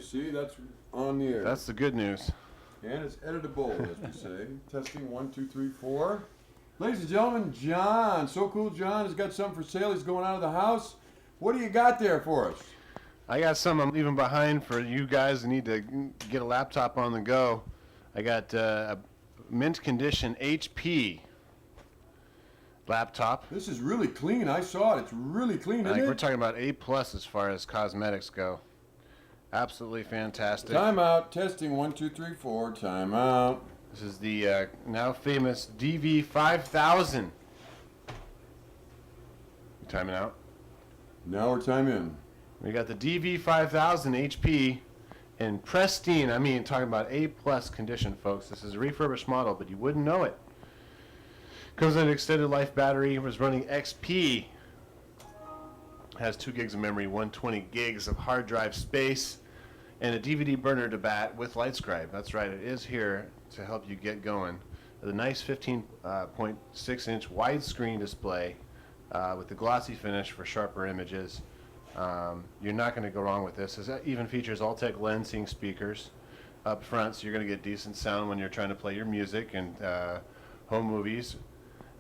See, that's on the air. That's the good news. And it's editable, as we say. Testing 1, 2, 3, 4. Ladies and gentlemen, John, SoCooL John has got something for sale. He's going out of the house. What do you got there for us? I got some I'm leaving behind for you guys who need to get a laptop on the go. I got a mint condition HP laptop. This is really clean. I saw it. It's really clean, isn't it? We're talking about A+ as far as cosmetics go. Absolutely fantastic. Time out. Testing 1, 2, 3, 4. Time out. This is the now famous DV5000. You timing out? Now we're time in. We got the DV5000 HP in pristine, I mean, talking about A+ condition, folks. This is a refurbished model, but you wouldn't know it. Comes with an extended life battery. It was running XP. Has 2 gigs of memory, 120 gigs of hard drive space, and a DVD burner to bat with LightScribe. That's right, it is here to help you get going. The nice 15.6-inch widescreen display with the glossy finish for sharper images. You're not going to go wrong with this. It even features Altec lensing speakers up front, so you're going to get decent sound when you're trying to play your music and home movies,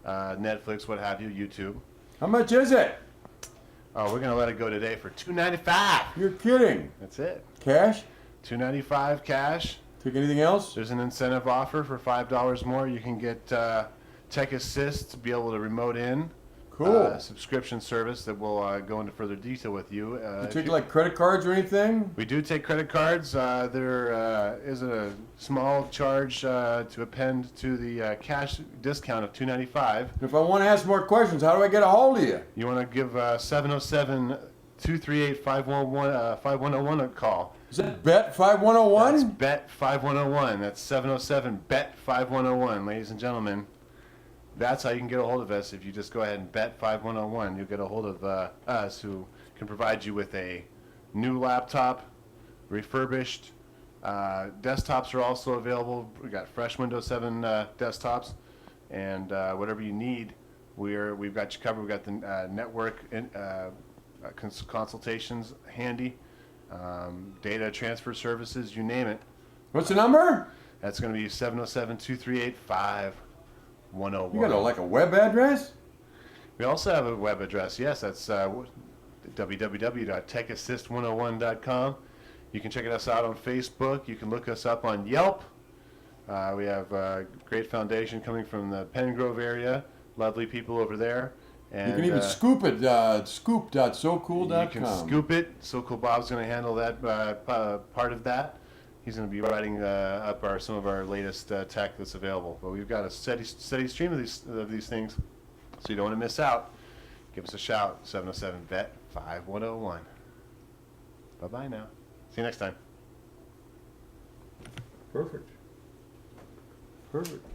Netflix, what have you, YouTube. How much is it? Oh, we're going to let it go today for $295. You're kidding. That's it. Cash? $295 cash. Take anything else? There's an incentive offer for $5 more. You can get TechAssist to be able to remote in. Cool. Subscription service that will go into further detail with you. You take like credit cards or anything? We do take credit cards. There is a small charge to append to the cash discount of $295. If I want to ask more questions, how do I get a hold of you? You want to give 707-238-5101 a call. Is that Bet 5101? That's Bet 5101. That's 707 Bet 5101, ladies and gentlemen. That's how you can get a hold of us. If you just go ahead and Bet 5101, you'll get a hold of us, who can provide you with a new laptop, refurbished. Desktops are also available. We got fresh Windows 7 desktops, and whatever you need, we've got you covered. We've got the network consultations handy, data transfer services, you name it. What's the number? That's going to be 707-238-5101. You got like a web address? We also have a web address. Yes, that's www.TechAssist101.com. You can check us out on Facebook. You can look us up on Yelp. We have a great foundation coming from the Pen Grove area. Lovely people over there. And you can even scoop it, scoop.socool.com. You can scoop it. SoCoolBob's going to handle that part of that. He's going to be writing up some of our latest tech that's available. But we've got a steady stream of these things, so you don't want to miss out. Give us a shout, 707-VET-5101. Bye-bye now. See you next time. Perfect. Perfect.